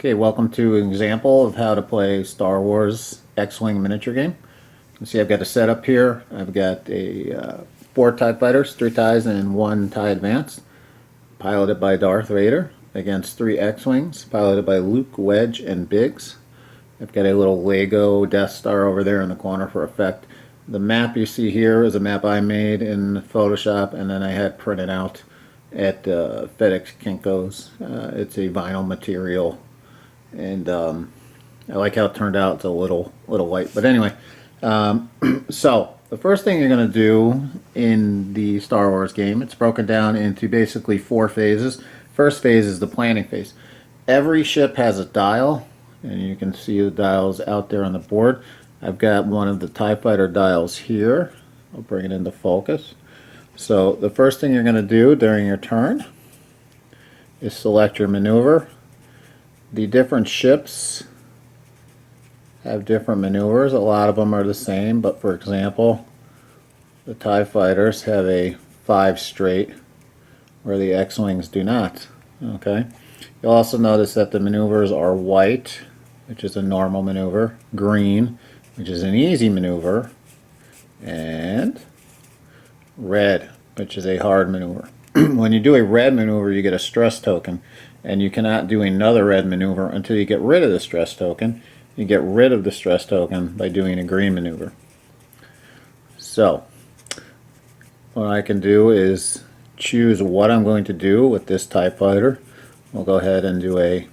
Okay, welcome to an example of how to play Star Wars X-Wing miniature game. You can see I've got a setup here. I've got a 4 TIE fighters, 3 TIEs and 1 TIE Advanced, piloted by Darth Vader, against 3 X-Wings, piloted by Luke, Wedge, and Biggs. I've got a little Lego Death Star over there in the corner for effect. The map you see here is a map I made in Photoshop, and then I had printed out at FedEx Kinko's. It's a vinyl material, and I like how it turned out. It's a little white, but anyway. So the first thing you're going to do in the Star Wars game, it's broken down into basically 4 phases. First phase is the planning phase. Every ship has a dial, and you can see the dials out there on the board. I've got one of the TIE Fighter dials here. I'll bring it into focus. So the first thing you're going to do during your turn is select your maneuver. The different ships have different maneuvers. A lot of them are the same, but for example, the TIE Fighters have a 5 straight, where the X-Wings do not. Okay. You'll also notice that the maneuvers are white, which is a normal maneuver, green, which is an easy maneuver, and red, which is a hard maneuver. When you do a red maneuver, you get a stress token, and you cannot do another red maneuver until you get rid of the stress token. You get rid of the stress token by doing a green maneuver. So what I can do is choose what I'm going to do with this TIE Fighter. We'll go ahead and do a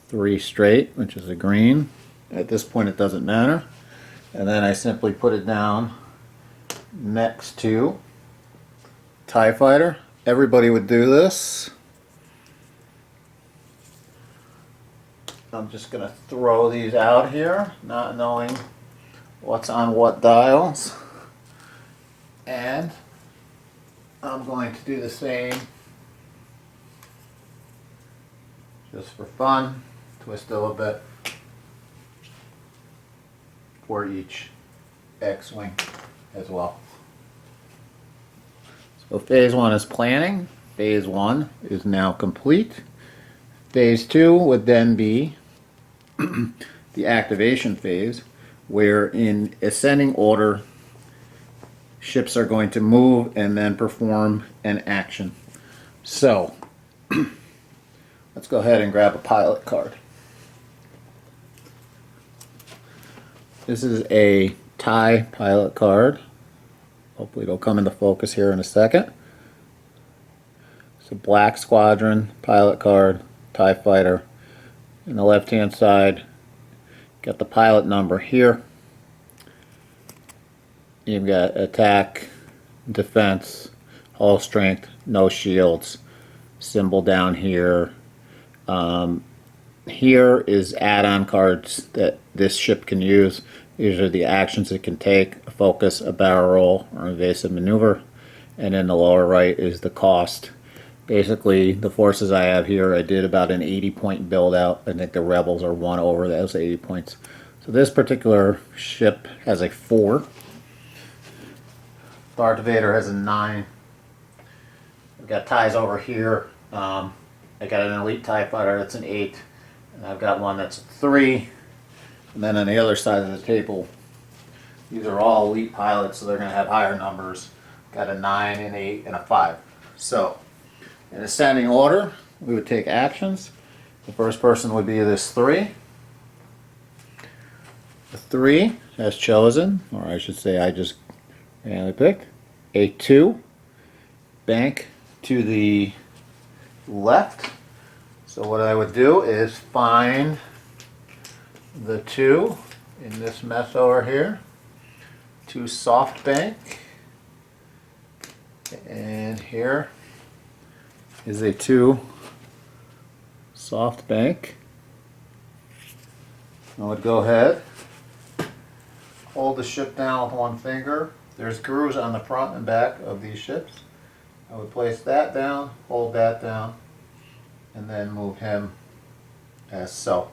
3 straight, which is a green. At this point it doesn't matter. And then I simply put it down next to TIE Fighter. Everybody would do this. I'm just going to throw these out here, not knowing what's on what dials. And I'm going to do the same just for fun. Twist a little bit for each X-Wing as well. So phase 1 is planning. Phase 1 is now complete. Phase 2 would then be the activation phase, where in ascending order ships are going to move and then perform an action. So let's go ahead and grab a pilot card. This is a TIE pilot card. Hopefully it'll come into focus here in a second. It's a Black Squadron pilot card, TIE Fighter. On the left hand side, got the pilot number here. You've got attack, defense, hull strength, no shields, symbol down here. Here is add-on cards that this ship can use. These are the actions it can take: a focus, a barrel roll, or evasive maneuver. And in the lower right is the cost. Basically, the forces I have here, I did about an 80-point build out. I think the Rebels are 1 over those 80 points. So this particular ship has a 4. Darth Vader has a 9. I've got ties over here. I got an elite TIE Fighter that's an 8. And I've got one that's a 3. And then on the other side of the table, these are all elite pilots, so they're going to have higher numbers. Got a 9, an 8, and a 5. So in ascending order, we would take actions. The first person would be this 3. The 3 has chosen, or I should say I just randomly picked, a 2. Bank to the left. So what I would do is find the 2 in this mess over here. 2 soft bank. And here is a 2 soft bank. I would go ahead, hold the ship down with 1 finger. There's grooves on the front and back of these ships. I would place that down, hold that down, and then move him as so.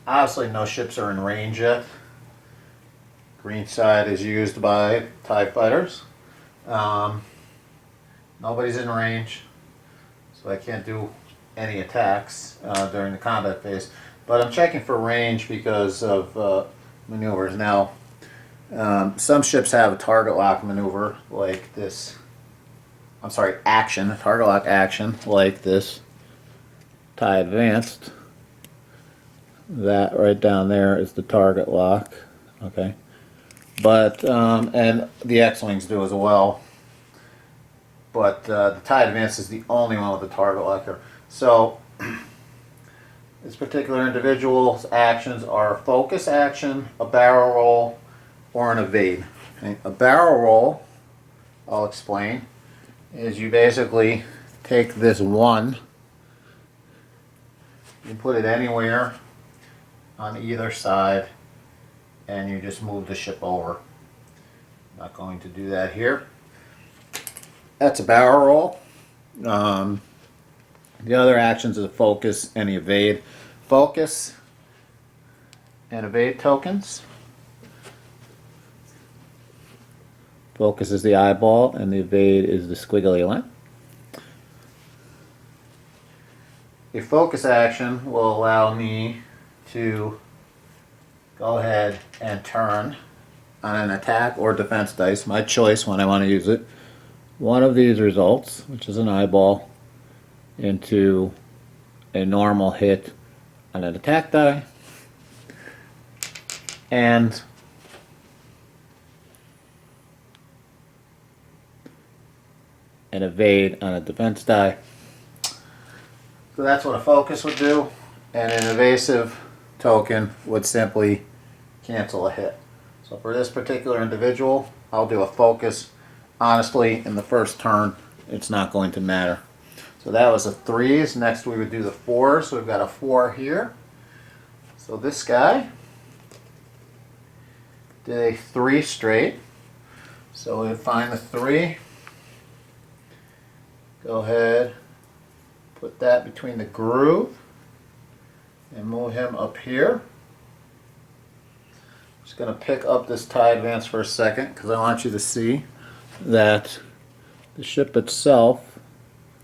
Obviously no ships are in range yet. Green side is used by TIE Fighters. Nobody's in range. so I can't do any attacks during the combat phase. But I'm checking for range because of maneuvers. Now, some ships have a target lock maneuver like this. I'm sorry, action, target lock action like this. TIE Advanced. That right down there is the target lock. Okay. But, and the X-Wings do as well. But the TIE Advanced is the only one with the target lock here. So, this particular individual's actions are focus action, a barrel roll, or an evade. Okay? A barrel roll, I'll explain, is you basically take this one, you put it anywhere on either side, and you just move the ship over. I'm not going to do that here. That's a barrel roll. The other actions are focus and evade. Focus and evade tokens. Focus is the eyeball and the evade is the squiggly line. A focus action will allow me to go ahead and turn on an attack or defense dice, my choice when I want to use it, one of these results, which is an eyeball, into a normal hit on an attack die, and an evade on a defense die. So that's what a focus would do, and an evasive token would simply cancel a hit. So for this particular individual, I'll do a focus. Honestly, in the first turn, it's not going to matter. So that was the 3s. Next we would do the 4s. So we've got a 4 here. So this guy did a 3 straight. So we would find the 3. Go ahead, put that between the groove, and move him up here. Just going to pick up this TIE Advance for a second because I want you to see that the ship itself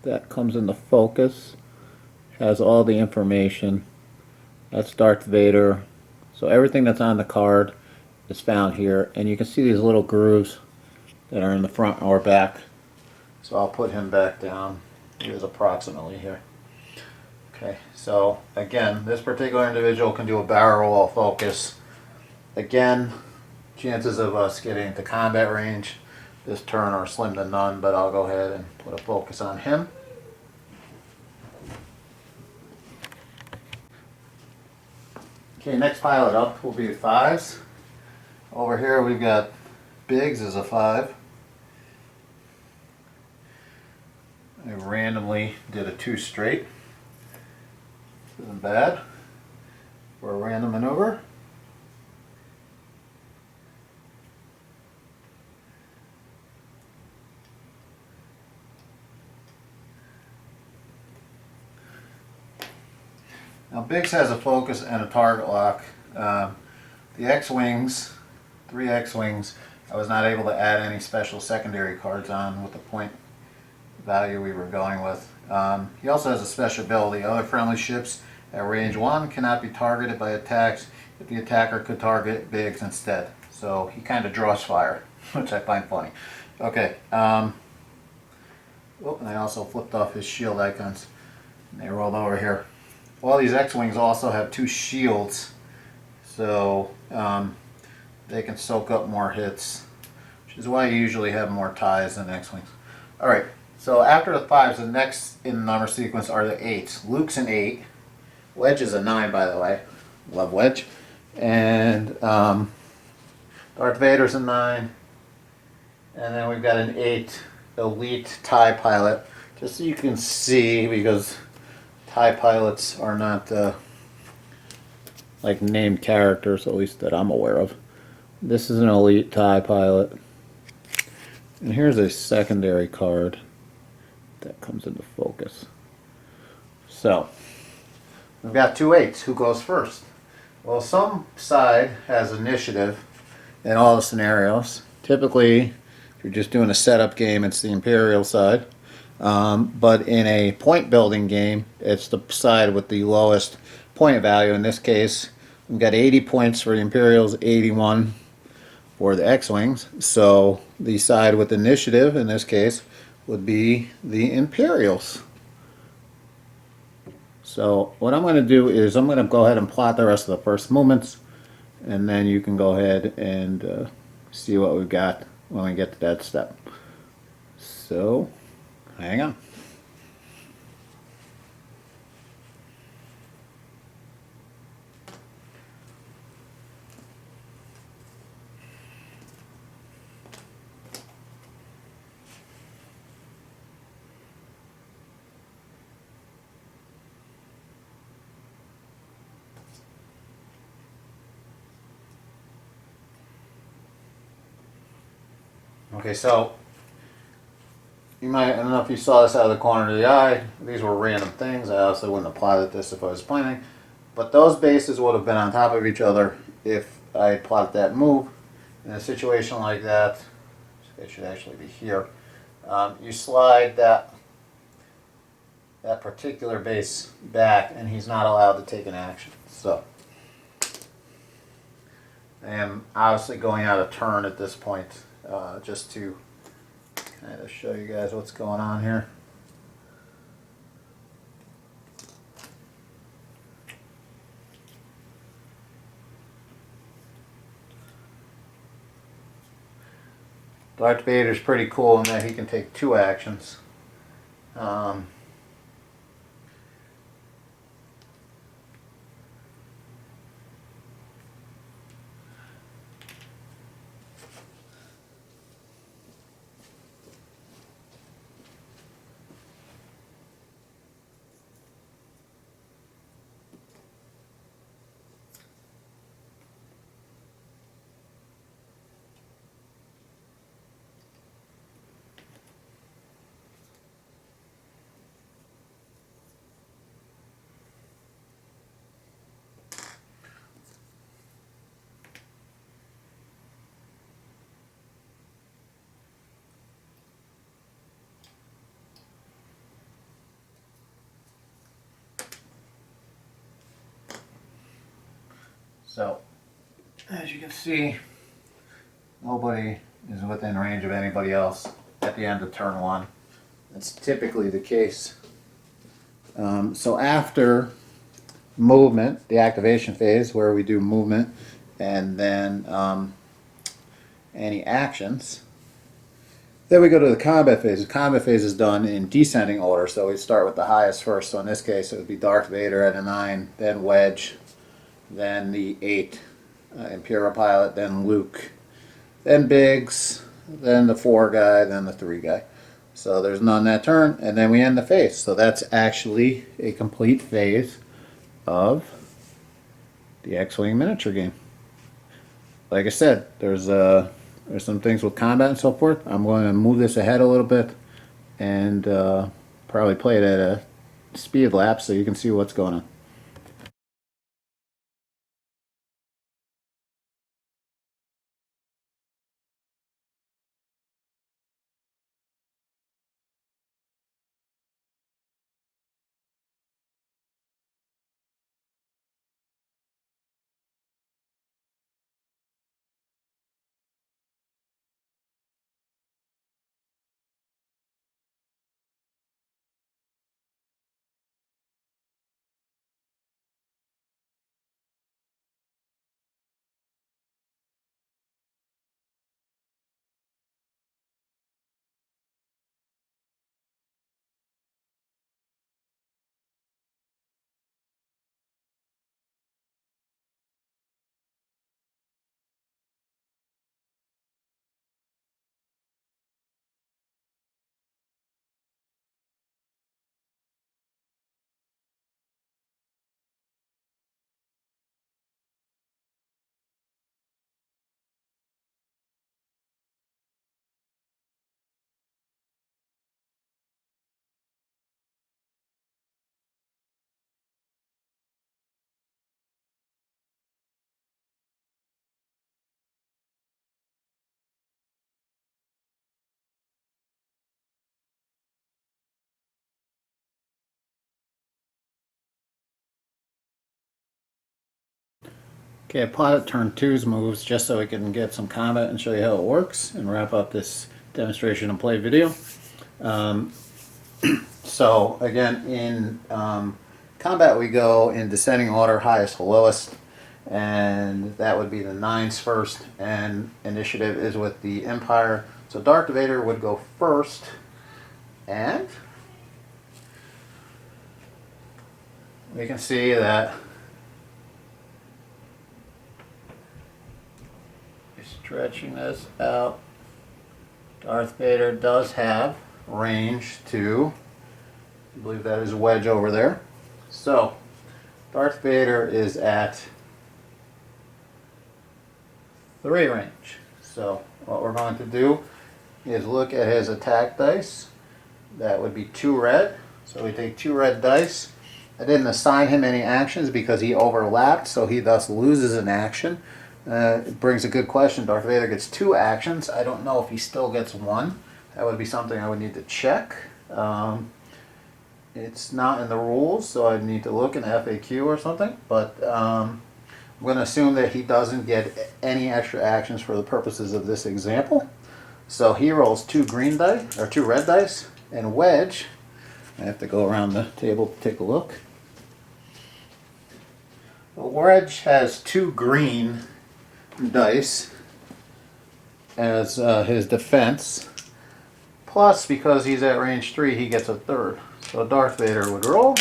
that comes into focus has all the information. That's Darth Vader. So everything that's on the card is found here, and you can see these little grooves that are in the front or back. So I'll put him back down. He is approximately here. Okay, so again, this particular individual can do a barrel roll focus. Again, chances of us getting to combat range this turn are slim to none, but I'll go ahead and put a focus on him. Okay, next pilot up will be 5s. Over here we've got Biggs as a 5. I randomly did a 2 straight. Isn't bad for a random maneuver. Now Biggs has a focus and a target lock. The X-Wings, 3 X-Wings, I was not able to add any special secondary cards on with the point value we were going with. He also has a special ability. Other friendly ships at range 1 cannot be targeted by attacks if the attacker could target Biggs instead. So he kind of draws fire, which I find funny. Okay. Oh, and I also flipped off his shield icons. And they rolled over here. All these X-Wings also have 2 shields, so they can soak up more hits, which is why you usually have more ties than X-Wings. Alright, so after the 5s, the next in the number sequence are the 8s. Luke's an 8. Wedge is a 9, by the way. Love Wedge. And Darth Vader's a 9. And then we've got an 8 elite TIE pilot. Just so you can see, because TIE pilots are not like named characters, at least that I'm aware of. This is an elite TIE pilot. And here's a secondary card that comes into focus. So, we've got 2 8s. Who goes first? Well, some side has initiative in all the scenarios. Typically, if you're just doing a setup game, it's the Imperial side. But in a point building game, it's the side with the lowest point value. In this case, we've got 80 points for the Imperials, 81 for the X-Wings. So the side with initiative, in this case, would be the Imperials. So what I'm going to do is I'm going to go ahead and plot the rest of the first movements, and then you can go ahead and see what we've got when we get to that step. So hang on. Okay, so you might, I don't know if you saw this out of the corner of the eye. These were random things. I also wouldn't have plotted this if I was planning. But those bases would have been on top of each other if I had plotted that move. In a situation like that, it should actually be here. You slide that particular base back, and he's not allowed to take an action. So I am obviously going out of turn at this point, just to kind of show you guys what's going on here. Darth Vader's pretty cool in that he can take 2 actions. So, as you can see, nobody is within range of anybody else at the end of turn 1. That's typically the case. So after movement, the activation phase, where we do movement and then any actions, then we go to the combat phase. The combat phase is done in descending order, so we start with the highest first. So in this case, it would be Darth Vader at a 9, then Wedge, then the 8 Imperial pilot, then Luke, then Biggs, then the 4 guy, then the 3 guy. So there's none that turn, and then we end the phase. So that's actually a complete phase of the X-Wing miniature game. Like I said, there's some things with combat and so forth. I'm going to move this ahead a little bit and probably play it at a speed lapse so you can see what's going on. Okay, I plotted turn two's moves just so we can get some combat and show you how it works and wrap up this demonstration and play video. So again, in combat we go in descending order, highest to lowest, and that would be the nines first, and initiative is with the Empire. So Darth Vader would go first, and we can see that stretching this out, Darth Vader does have range to, I believe that is Wedge over there. So Darth Vader is at 3 range. So what we're going to do is look at his attack dice. That would be 2 red. So we take 2 red dice. I didn't assign him any actions because he overlapped, so he thus loses an action. It brings a good question. Darth Vader gets 2 actions. I don't know if he still gets 1. That would be something I would need to check. It's not in the rules, so I'd need to look in the FAQ or something. But I'm going to assume that he doesn't get any extra actions for the purposes of this example. So he rolls 2 green dice, or 2 red dice, and Wedge. I have to go around the table to take a look. Wedge has 2 green dice as his defense, plus because he's at range 3 he gets a 3rd. So Darth Vader would roll.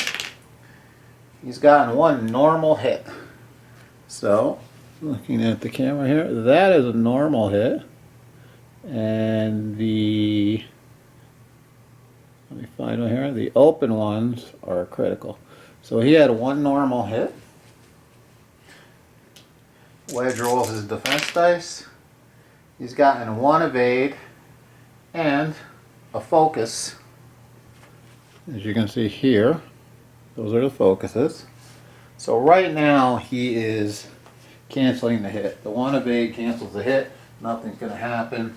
He's gotten 1 normal hit. So looking at the camera here, that is a normal hit, and the, let me find one here, the open ones are critical. So he had 1 normal hit. Wedge rolls his defense dice. He's gotten 1 evade and a focus. As you can see here, those are the focuses. So right now he is canceling the hit. The 1 evade cancels the hit. Nothing's going to happen.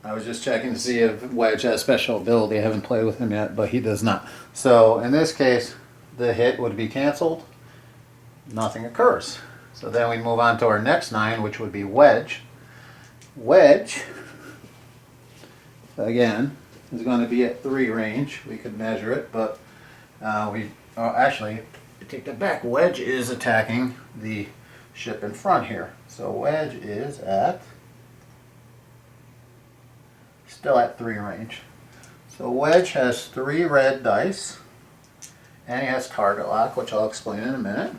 I was just checking to see if Wedge has special ability. I haven't played with him yet, but he does not. So in this case, the hit would be canceled. Nothing occurs. So then we move on to our next 9, which would be Wedge. Wedge, again, is going to be at 3 range. We could measure it, but actually, take that back. Wedge is attacking the ship in front here. So Wedge is at, still at 3 range. So Wedge has 3 red dice, and he has target lock, which I'll explain in a minute.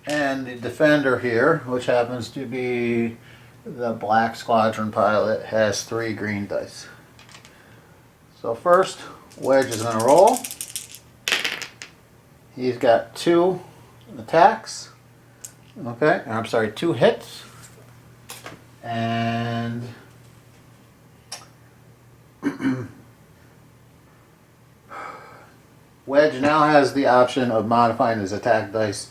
And the defender here, which happens to be the Black Squadron pilot, has 3 green dice. So first, Wedge is going to roll. He's got 2 attacks. Okay, I'm sorry, 2 hits. And Wedge now has the option of modifying his attack dice.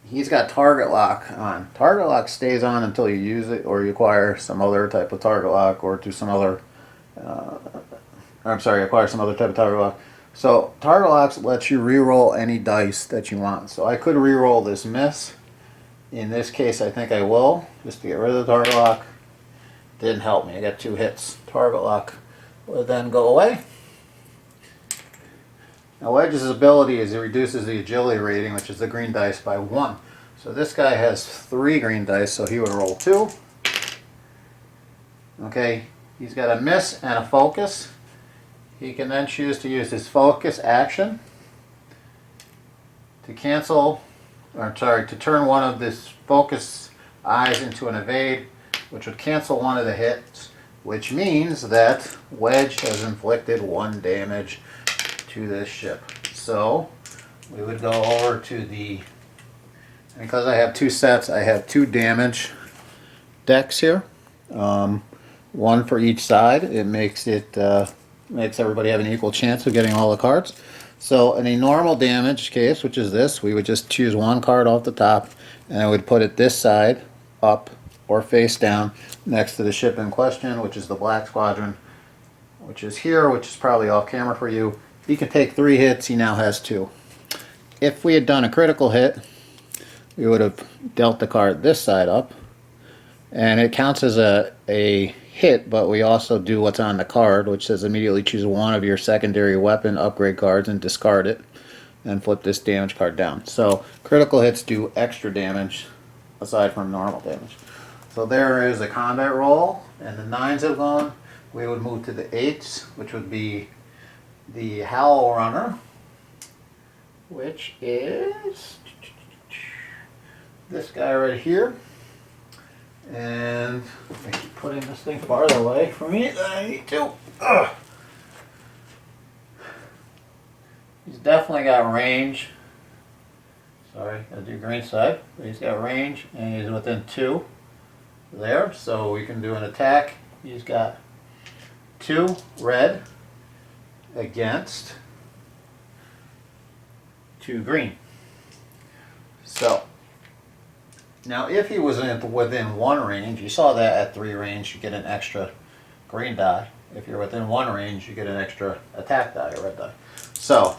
He's got target lock on. Target lock stays on until you use it or you acquire some other type of target lock, or do some other acquire some other type of target lock. So target locks lets you re-roll any dice that you want. So I could re-roll this miss. In this case, I think I will, just to get rid of the target lock. Didn't help me. I got 2 hits. Target lock will then go away. Now Wedge's ability is he reduces the agility rating, which is the green dice, by 1. So this guy has 3 green dice, so he would roll 2. Okay, he's got a miss and a focus. He can then choose to use his focus action to cancel, or sorry, to turn one of this focus eyes into an evade, which would cancel 1 of the hits, which means that Wedge has inflicted 1 damage to this ship. So we would go over to the, because I have 2 sets, I have 2 damage decks here, 1 for each side. It makes everybody have an equal chance of getting all the cards. So in a normal damage case, which is this, we would just choose 1 card off the top, and I would put it this side up or face down next to the ship in question, which is the Black Squadron, which is here, which is probably off camera for you. He can take 3 hits, he now has 2. If we had done a critical hit, we would have dealt the card this side up, and it counts as a hit, but we also do what's on the card, which says immediately choose one of your secondary weapon upgrade cards and discard it, and flip this damage card down. So critical hits do extra damage aside from normal damage. So there is a combat roll, and the 9s have gone. We would move to the 8s, which would be the Howl Runner, which is this guy right here. And I keep putting this thing farther away from me than I need to. Ugh. He's definitely got range. Sorry, gotta do green side. But he's got range, and he's within 2 there, so we can do an attack. He's got 2 red against 2 green. So now if he was within 1 range, you saw that at 3 range you get an extra green die. If you're within 1 range, you get an extra attack die, or red die. So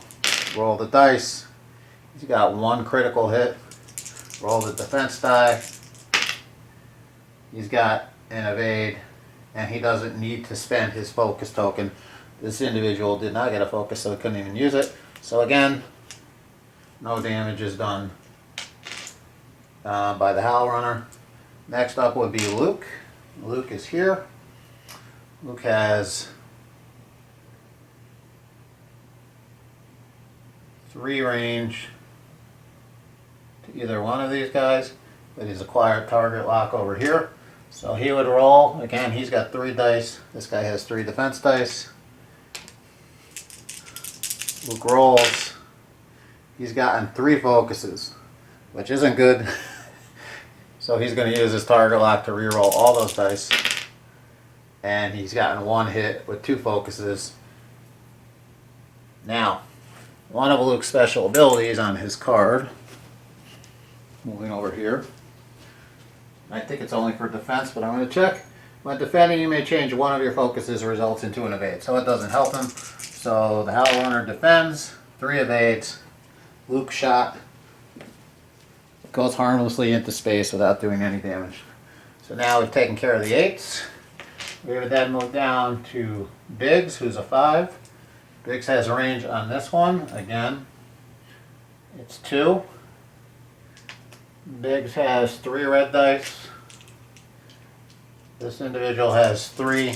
roll the dice. He's got 1 critical hit. Roll the defense die. He's got an evade, and he doesn't need to spend his focus token. This individual did not get a focus, so he couldn't even use it. So again, no damage is done by the Howl Runner. Next up would be Luke. Luke is here. Luke has 3 range to either one of these guys, but he's acquired target lock over here. So he would roll. Again, he's got 3 dice. This guy has 3 defense dice. Luke rolls. He's gotten 3 focuses, which isn't good. So he's going to use his target lock to reroll all those dice. And he's gotten 1 hit with 2 focuses. Now, one of Luke's special abilities on his card, moving over here, I think it's only for defense, but I'm going to check. When defending, you may change one of your focuses results into an evade. So it doesn't help him. So the Howl Runner defends, 3 evades. Luke shot, goes harmlessly into space without doing any damage. So now we've taken care of the 8s. We would then move down to Biggs, who's a 5. Biggs has a range on this one. Again, it's 2. Biggs has 3 red dice. This individual has 3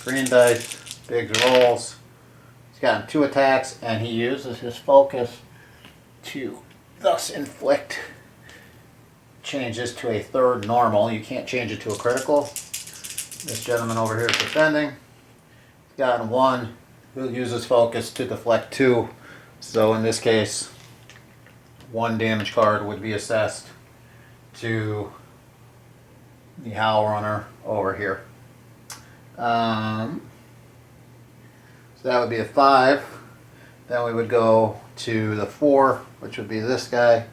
green dice. Biggs rolls. He's gotten 2 attacks, and he uses his focus to thus inflict. Change this to a 3rd normal. You can't change it to a critical. This gentleman over here is defending. He's gotten 1. He'll use his focus to deflect 2. So in this case, 1 damage card would be assessed to the Howl Runner over here. So that would be a 5. Then we would go to the 4, which would be this guy.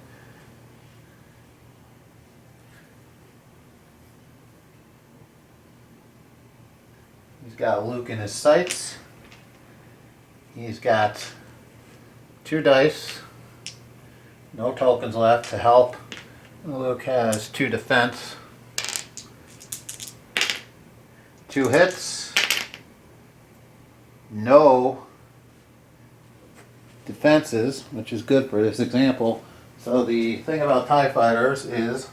He's got Luke in his sights. He's got 2 dice. No tokens left to help. Luke has 2 defense. 2 hits. No defenses, which is good for this example. So the thing about TIE fighters is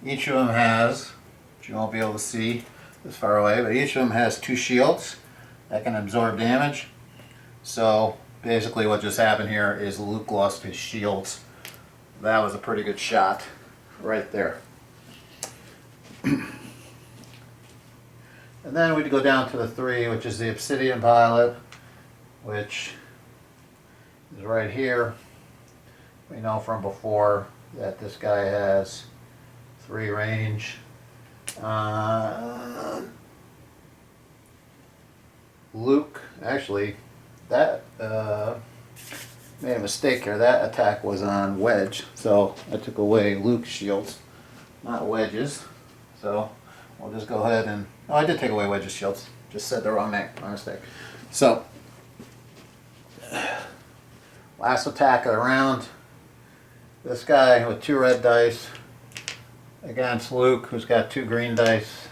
each of them has, which you won't be able to see this far away, but each of them has 2 shields that can absorb damage. So basically what just happened here is Luke lost his shields. That was a pretty good shot right there. And then we'd go down to the 3, which is the Obsidian Pilot, which is right here. We know from before that this guy has 3 range. Luke, actually, that made a mistake here. That attack was on Wedge, so I took away Luke's shields, not Wedge's. So we'll just go ahead and, oh, I did take away Wedge's shields. Just said the wrong name, my mistake. So, last attack of the round. This guy with 2 red dice against Luke, who's got 2 green dice.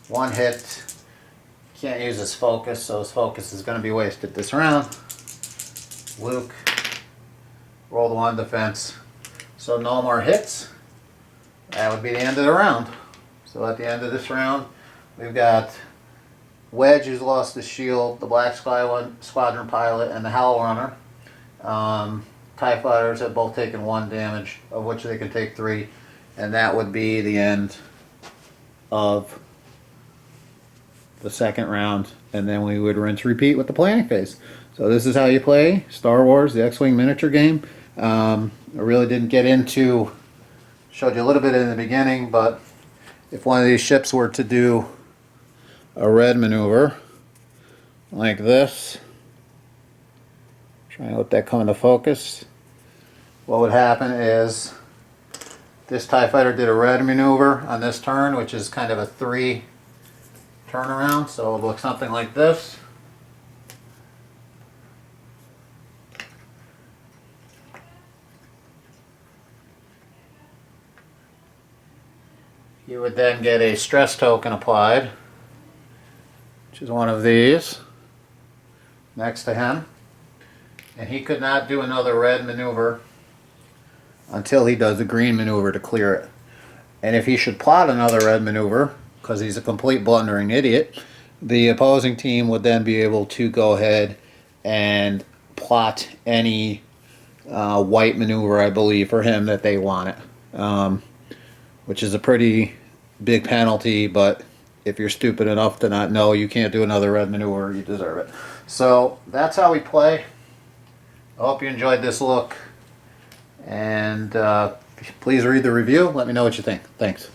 1 hit. Can't use his focus, so his focus is going to be wasted this round. Luke rolled 1 defense. So no more hits. That would be the end of the round. So at the end of this round, we've got Wedge, who's lost his shield, the Black Squadron pilot, and the Howl Runner. TIE fighters have both taken 1 damage, of which they can take 3, and that would be the end of the second round, and then we would rinse repeat with the planning phase. So this is how you play Star Wars, the X-Wing miniature game. I really didn't get into, showed you a little bit in the beginning, but if one of these ships were to do a red maneuver like this, trying to let that come into focus, what would happen is this TIE fighter did a red maneuver on this turn, which is kind of a 3 turnaround, so it'll look something like this. You would then get a stress token applied, which is one of these, next to him. And he could not do another red maneuver until he does a green maneuver to clear it. And if he should plot another red maneuver, because he's a complete blundering idiot, the opposing team would then be able to go ahead and plot any white maneuver, I believe, for him that they want it. Which is a pretty big penalty, but if you're stupid enough to not know you can't do another red maneuver, you deserve it. So that's how we play. I hope you enjoyed this look, and please read the review. Let me know what you think. Thanks.